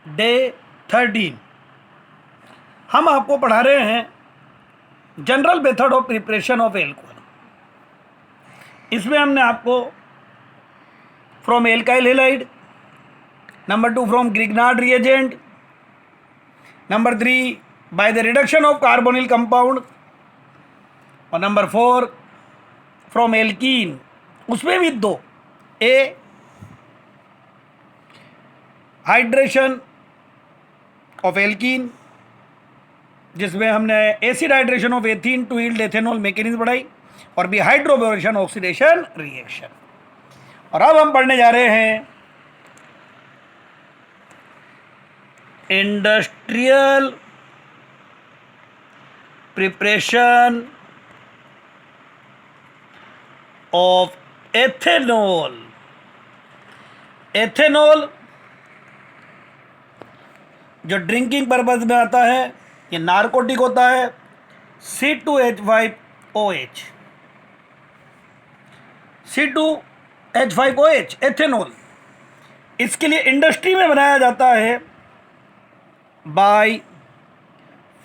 Day 13 हम आपको पढ़ा रहे हैं general method of preparation of alcohol. इसमें हमने आपको from alkyl halide, number 2 from Grignard reagent, number 3 by the reduction of carbonyl compound, और नंबर 4 फ्रॉम एल्कीन, उसमें भी दो, ए हाइड्रेशन ऑफ एल्कीन जिसमें हमने acid hydration of ethene to yield ethanol mechanism पढ़ाई, और बी हाइड्रोबोरेशन ऑक्सीडेशन रिएक्शन। और अब हम पढ़ने जा रहे हैं industrial preparation of ethanol. Ethanol जो ड्रिंकिंग पर्पज में आता है, ये नारकोटिक होता है, C2H5OH। C2H5OH एथेनॉल, इसके लिए इंडस्ट्री में बनाया जाता है बाय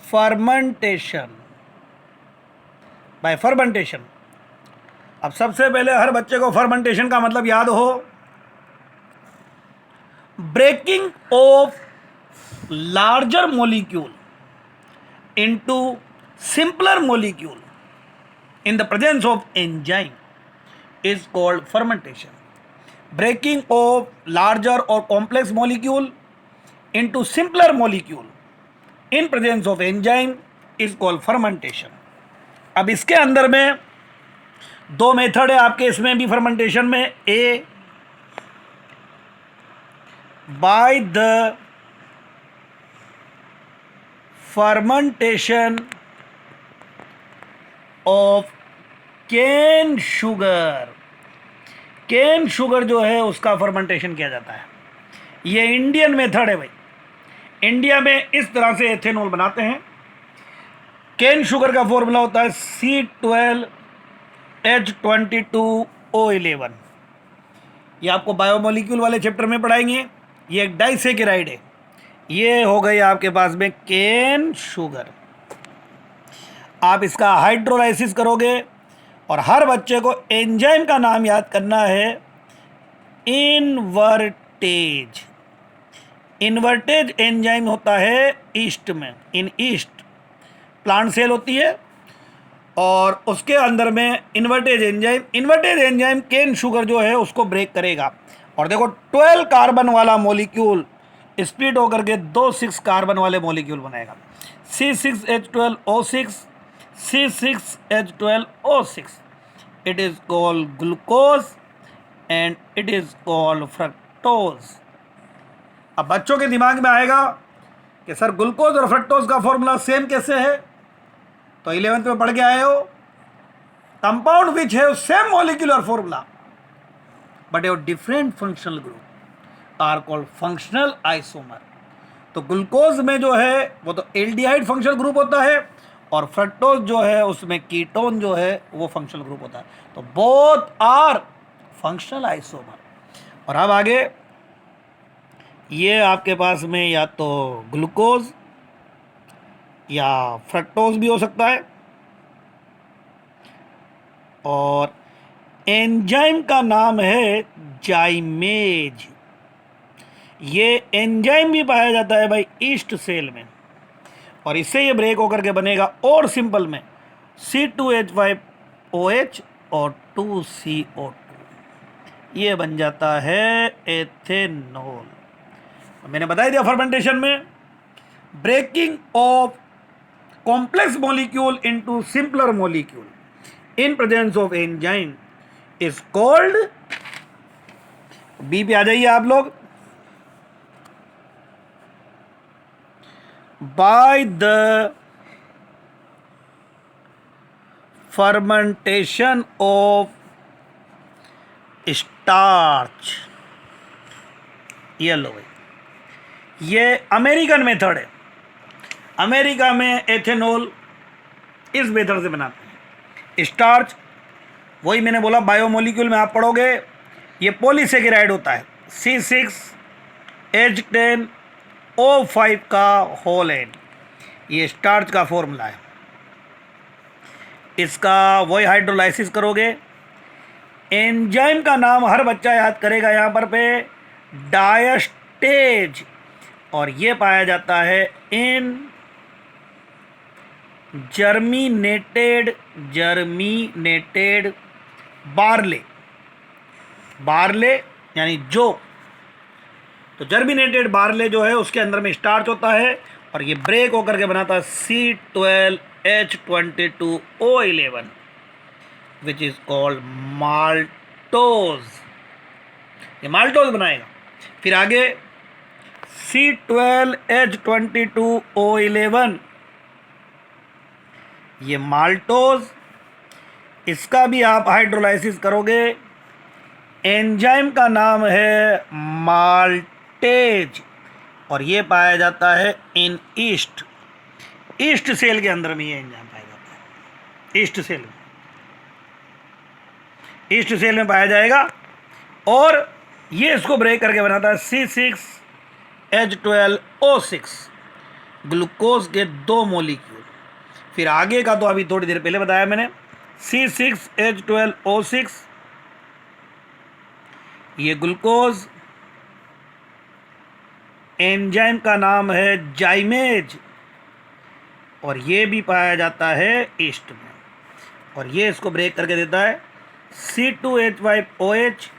फर्मेंटेशन। अब सबसे पहले हर बच्चे को फर्मेंटेशन का मतलब याद हो, breaking of larger molecule into simpler molecule in the presence of enzyme is called fermentation. Breaking of larger or complex molecule into simpler molecule in presence of enzyme is called fermentation. अब इसके अंदर में दो method है आपके, इसमें भी fermentation में, a by the fermentation of cane sugar. Cane sugar जो है उसका फर्मेंटेशन किया जाता है। ये इंडियन मेथड है भाई, इंडिया में इस तरह से एथेनॉल बनाते हैं। केन शुगर का फॉर्मूला होता है C12H22O11। ये आपको बायोमोलिक्यूल वाले चैप्टर में पढ़ाएंगे। ये एक डाइसेकेराइड है। ये हो गई आपके पास में केन शुगर। आप इसका हाइड्रोलाइसिस करोगे, और हर बच्चे को एंजाइम का नाम याद करना है, इनवर्टेज। इनवर्टेज एंजाइम होता है ईस्ट में, इन ईस्ट प्लांट सेल होती है, और उसके अंदर में इन्वर्टेज एंजाइम केन शुगर जो है उसको ब्रेक करेगा। और देखो 12 कार्बन वाला मॉलिक्यूल स्प्लिट होकर के 2 6 कार्बन वाले मॉलिक्यूल बनाएगा, C6H12O6, C6H12O6। It is called glucose and it is called fructose. अब बच्चों के दिमाग में आएगा कि सर ग्लूकोज और फ्रक्टोज का फॉर्मूला सेम कैसे है? तो 11th में पढ़ के आए हो, कंपाउंड विच है same molecular formula but your different functional group are called functional isomer. तो ग्लूकोज में जो है वो तो एल्डिहाइड फंक्शनल ग्रुप होता है, और फ्रक्टोज जो है उसमें कीटोन जो है वो फंक्शनल ग्रुप होता है। तो बोथ आर फंक्शनल आइसोमर। और अब आगे ये आपके पास में या तो ग्लूकोज या फ्रक्टोज भी हो सकता है, और एंजाइम का नाम है जाइमेज। ये एंजाइम भी पाया जाता है भाई ईस्ट सेल में, और इससे ये ब्रेक होकर के बनेगा और सिंपल में C2H5OH और 2CO2, ये बन जाता है एथेनॉल। मैंने बता दिया फर्मेंटेशन में breaking of complex molecule into simpler molecule in presence of enzyme is called, B पे आ जाइए आप लोग, by the fermentation of starch। ये लो भाई, ये अमेरिकन मेथड है। अमेरिका में एथेनॉल इस मेथड से बनाते हैं। स्टार्च वही मैंने बोला बायोमोलिक्यूल में आप पढ़ोगे, ये पॉलीसेकेराइड होता है C6H10 O5 का होल एन, ये स्टार्च का फॉर्मूला है। इसका वही हाइड्रोलाइसिस करोगे। एंजाइम का नाम हर बच्चा याद करेगा यहाँ पर पे, डायस्टेज, और ये पाया जाता है इन जर्मिनेटेड बार्ले। बार्ले यानी जो, तो जर्मिनेटेड बार्ले जो है उसके अंदर में स्टार्च होता है और ये ब्रेक होकर के बनाता है C12H22O11 which is called maltose. ये माल्टोज बनाएगा। फिर आगे C12H22O11, ये माल्टोज, इसका भी आप हाइड्रोलाइसिस करोगे। एंजाइम का नाम है माल्टेज और ये पाया जाता है इन ईस्ट। ईस्ट सेल के अंदर में ये एंजाइम पाया जाता है, ईस्ट सेल में, ईस्ट सेल में पाया जाएगा और ये इसको ब्रेक करके बनाता है C6H12O6, ग्लूकोज के 2 मॉलिक्यूल। फिर आगे का तो अभी थोड़ी देर पहले बताया मैंने, C6H12O6, ये ग्लूकोज, एंजाइम का नाम है जाइमेज और ये भी पाया जाता है ईस्ट में और ये इसको ब्रेक करके देता है C2H5OH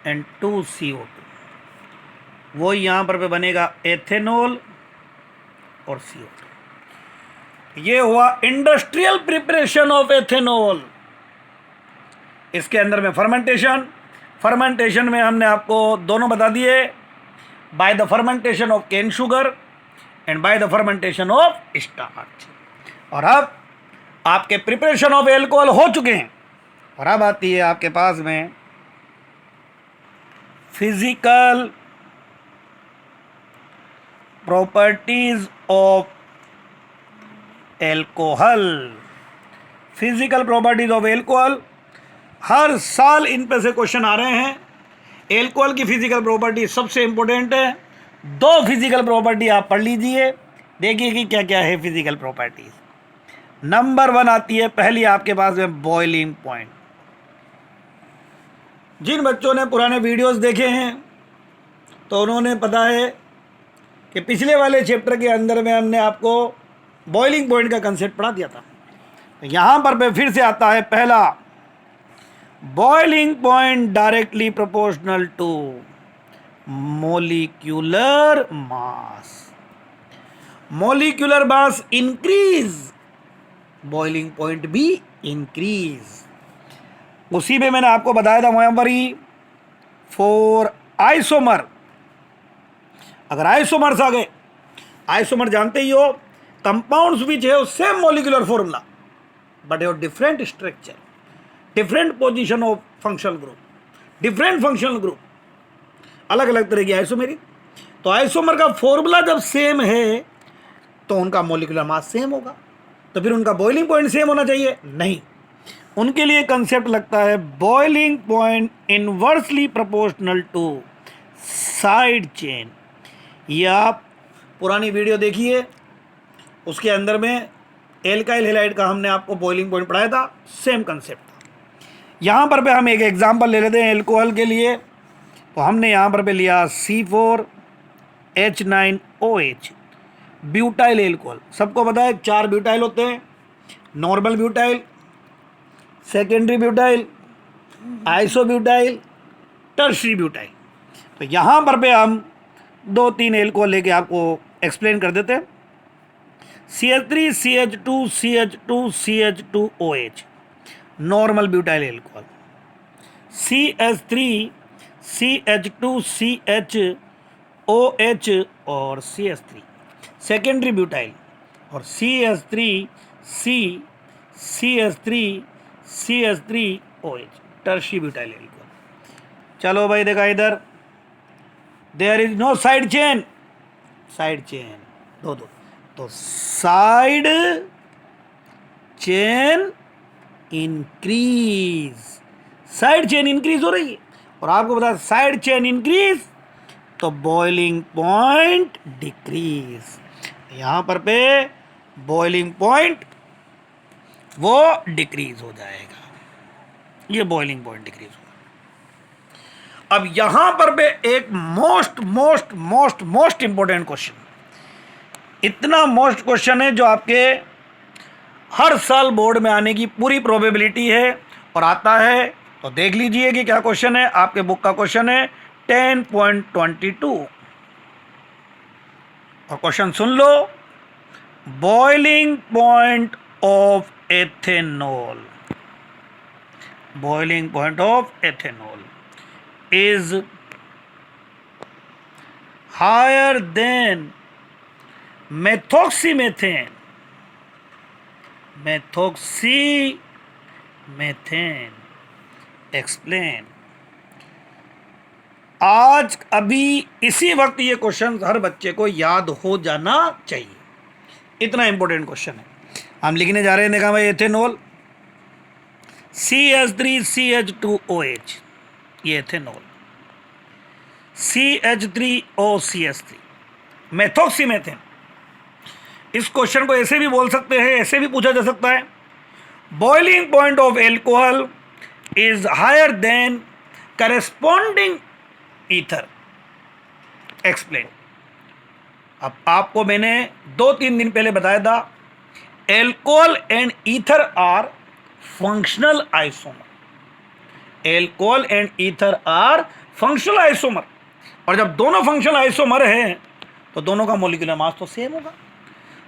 एंड 2CO2। वो यहाँ पर बनेगा एथेनॉल और CO2। ये हुआ इंडस्ट्रियल प्रिपरेशन ऑफ एथेनॉल। इसके अंदर में फर्मेंटेशन में हमने आपको दोनों बता दिए, by the fermentation of cane sugar and by the fermentation of starch. और अब आपके प्रिपरेशन ऑफ एल्कोहल हो चुके हैं और अब आती है आपके पास में physical properties of alcohol. Physical properties of alcohol, हर साल इन पे से क्वेश्चन आ रहे हैं। एल्कोहल की फिजिकल प्रॉपर्टी सबसे इंपॉर्टेंट है। 2 फिजिकल प्रॉपर्टी आप पढ़ लीजिए, देखिए कि क्या क्या है फिजिकल प्रॉपर्टीज। नंबर 1 आती है पहली आपके पास में बॉइलिंग पॉइंट। जिन बच्चों ने पुराने वीडियोस देखे हैं तो उन्होंने पता है कि पिछले वाले चैप्टर के अंदर में हमने आपको बॉइलिंग पॉइंट का कंसेप्ट पढ़ा दिया था। तो यहाँ पर फिर से आता है पहला, boiling point directly proportional to molecular mass. Molecular mass increase, boiling point भी इंक्रीज। उसी में मैंने आपको बताया था वहां पर ही फॉर आइसोमर, अगर आइसोमर्स आ गए, आइसोमर जानते ही हो, कंपाउंड्स विच है same molecular formula but your different structure, different position of functional group, different functional group, अलग अलग तरह की आइसोमेरिक। तो आइसोमर का फॉर्मूला जब सेम है तो उनका मोलिकुलर मास सेम होगा, तो फिर उनका बॉइलिंग पॉइंट सेम होना चाहिए? नहीं, उनके लिए कंसेप्ट लगता है boiling point inversely proportional to side chain. ये आप पुरानी वीडियो देखिए, उसके अंदर में एल्काइल हैलाइड का हमने आपको बॉइलिंग पॉइंट पढ़ाया था, सेम कंसेप्ट था। यहाँ पर हम एक एग्जांपल ले लेते हैं एल्कोहल के लिए। तो हमने यहाँ पर लिया C4H9OH, ब्यूटाइल एल्कोहल। सबको पता है 4 ब्यूटाइल होते हैं, normal butyl, secondary butyl, isobutyl, tertiary butyl. तो यहाँ पर हम 2-3 एल्कोहल लेके आपको एक्सप्लेन कर देते हैं। CH3CH2CH2CH2OH normal butyl alcohol, CH3CH2CHOH और CH3 सेकेंडरी ब्यूटाइल, और CH3CH3OH टर्शरी ब्यूटाइल एल्कोहल। चलो भाई देखा इधर, there is no side chain, side chain दो, तो side chain increase, side chain increase हो रही है। और आपको बता साइड चेन इंक्रीज तो बॉइलिंग पॉइंट डिक्रीज, यहाँ पर पे बॉइलिंग पॉइंट वो डिक्रीज हो जाएगा, ये बॉइलिंग पॉइंट डिक्रीज होगा। अब यहां पर पे एक most most most most important question, इतना मोस्ट क्वेश्चन है जो आपके हर साल बोर्ड में आने की पूरी प्रोबेबिलिटी है और आता है। तो देख लीजिए कि क्या क्वेश्चन है, आपके बुक का क्वेश्चन है 10.22 और question soon low. Boiling point of ethanol, boiling point of ethanol is higher than methoxymethane, methoxymethane, explain। आज अभी इसी वक्त ये क्वेश्चन हर बच्चे को याद हो जाना चाहिए, इतना इंपॉर्टेंट क्वेश्चन है। हम लिखने जा रहे हैं, देखा भाई, एथेनॉल CH3CH2OH, ये एथेनॉल CH3OCH3, मेथोक्सीमेथेन। इस क्वेश्चन को ऐसे भी बोल सकते हैं, ऐसे भी पूछा जा सकता है, boiling point of alcohol is higher than corresponding ether, explain. अब आपको मैंने 2-3 दिन पहले बताया था, alcohol and ether are functional isomer, alcohol and ether are functional isomer, और जब दोनों फंक्शनल आइसोमर हैं तो दोनों का मॉलिक्यूलर मास तो सेम होगा।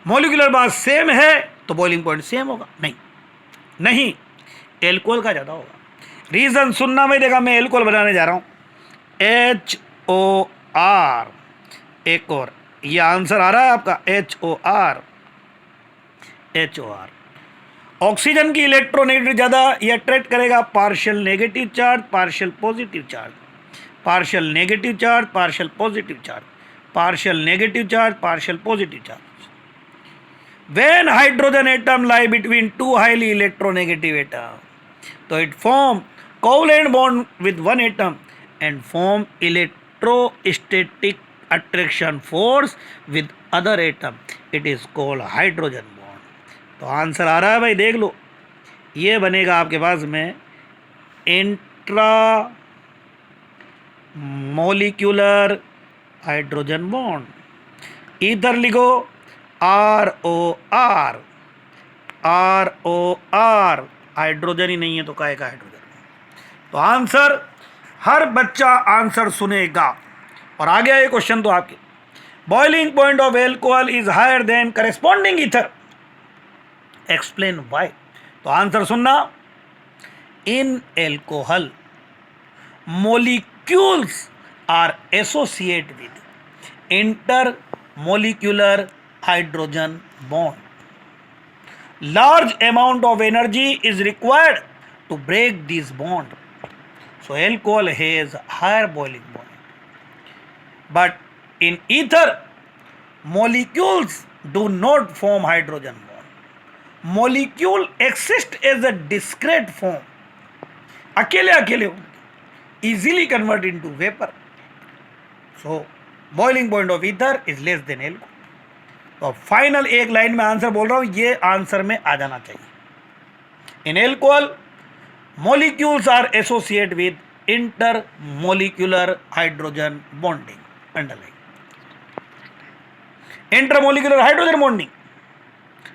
मॉलिक्यूलर मास सेम है तो बॉइलिंग पॉइंट सेम होगा? नहीं, एल्कोहल का ज़्यादा होगा। रीज़न सुनना, मैं देखा, मैं एल्कोहल बनाने जा रहा हूँ, HOR, एक और, ये आंसर आ रहा है आपका HOR। ऑक्सीजन की इलेक्ट्रोनेगेटिव ज़्यादा, ये अट्रैक्ट करेगा partial negative charge, partial positive charge, partial negative charge, partial positive charge, partial negative charge, partial positive charge. When hydrogen atom lie between two highly electronegative atoms, so it form covalent bond with one atom and form electrostatic attraction force with other atom. It is called hydrogen bond. तो answer आ रहा है भाई, देख लो, ये बनेगा आपके पास में इंट्रा मोलिक्यूलर हाइड्रोजन बॉन्ड। इधर लिखो ROR, हाइड्रोजन ही नहीं है तो काहे का हाइड्रोजन। तो आंसर, हर बच्चा आंसर सुनेगा। और आ गया ये क्वेश्चन तो आपके, boiling point of alcohol is higher than corresponding ether, explain why. तो आंसर सुनना, in alcohol molecules are associated with intermolecular hydrogen bond. Large amount of energy is required to break this bond. So alcohol has higher boiling point. But in ether, molecules do not form hydrogen bond. Molecule exist as a discrete form. अकेले easily convert into vapor. So boiling point of ether is less than alcohol. तो final एक line में answer बोल रहा हूं, ये answer में आ जाना चाहिए। इन alcohol molecules are associated with intermolecular hydrogen bonding. Underline. Intermolecular hydrogen bonding.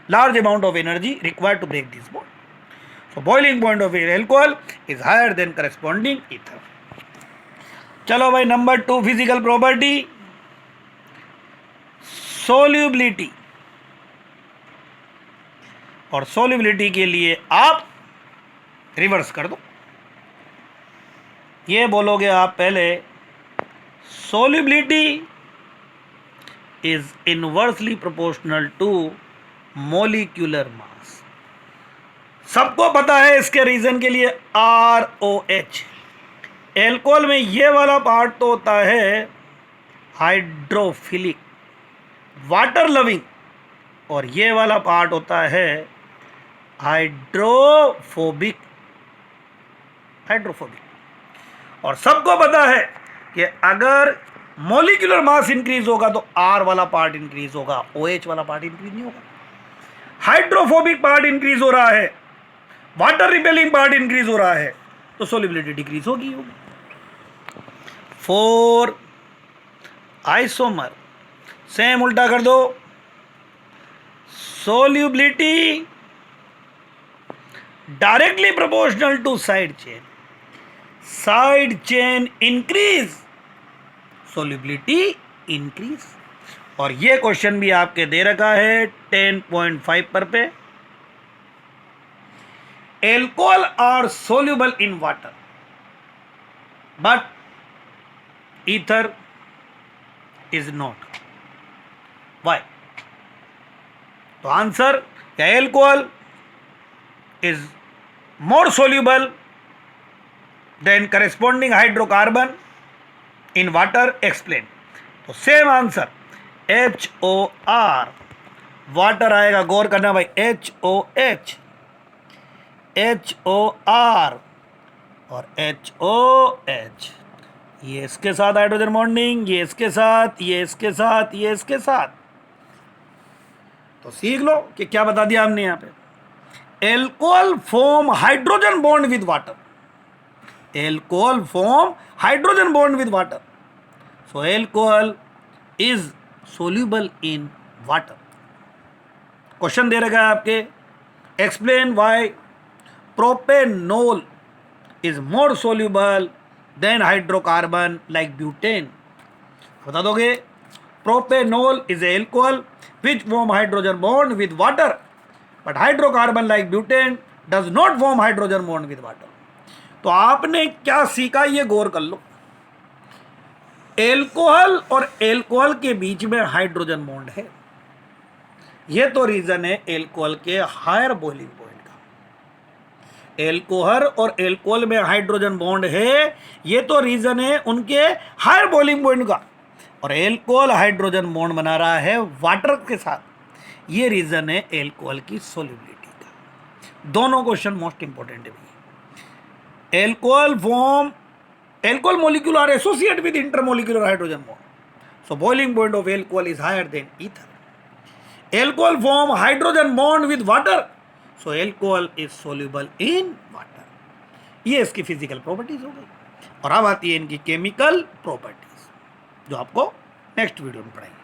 Large amount of energy required to break this bond. So boiling point of alcohol is higher than corresponding ether. चलो भाई, number 2 physical property, solubility. और solubility के लिए आप reverse कर दो, ये बोलोगे आप पहले, solubility is inversely proportional to molecular mass. सबको पता है इसके रीजन के लिए ROH। एल्कोहल में ये वाला पार्ट तो होता है हाइड्रोफिलिक, वाटर लविंग, और ये वाला पार्ट होता है हाइड्रोफोबिक। और सबको पता है कि अगर मॉलिक्यूलर मास इंक्रीज होगा तो R वाला पार्ट इंक्रीज होगा, OH वाला पार्ट इंक्रीज नहीं होगा। हाइड्रोफोबिक पार्ट इंक्रीज हो रहा है, वाटर रिपेलिंग पार्ट इंक्रीज हो रहा है, तो सोल्युबिलिटी डिक्रीज होगी। 4 आइसोमर, सेम उल्टा कर दो, solubility directly proportional to side chain, side chain increase, solubility increase. और ये क्वेश्चन भी आपके दे रखा है 10.5 पे। Alcohol are soluble in water but ether is not, why? तो आंसर, एल्कोहल इज more soluble than corresponding hydrocarbon in water, explain। तो सेम आंसर HOR, वाटर आएगा, गौर करना भाई, HOH, HOR और HOH, ये इसके साथ हाइड्रोजन बॉन्डिंग, ये इसके साथ, ये इसके साथ, ये इसके साथ। तो सीख लो कि क्या बता दिया हमने यहां पे। Alcohol form hydrogen bond with water, alcohol form hydrogen bond with water, so alcohol is soluble in water. Question दे रखा है आपके, explain why propanol is more soluble than hydrocarbon like butane. बता दोगे, propanol is alcohol which form hydrogen bond with water but hydrocarbon like butane does not form hydrogen bond with water। तो आपने क्या सीखा ये गौर कर लो। एल्कोहल और alcohol के बीच में हाइड्रोजन बॉन्ड है, ये तो रीजन है एल्कोहल के हायर बॉइलिंग पॉइंट का। एल्कोहल और एल्कोहल में हाइड्रोजन बॉन्ड है, ये तो रीजन है उनके हायर बॉइलिंग पॉइंट का। और एल्कोहल हाइड्रोजन बॉन्ड बना रहा है वाटर के साथ, ये रीजन है एल्कोहल की सोल्युबिलिटी का। दोनों क्वेश्चन मोस्ट इंपॉर्टेंट है भैया। Alcohol molecule are associate with intermolecular hydrogen bond, so boiling point of alcohol is higher than ether. Alcohol form hydrogen bond with water, so alcohol is soluble in water. ये इसकी physical properties हो गई। और अब आती है इनकी chemical properties, जो आपको नेक्स्ट वीडियो में पढ़ाएंगे।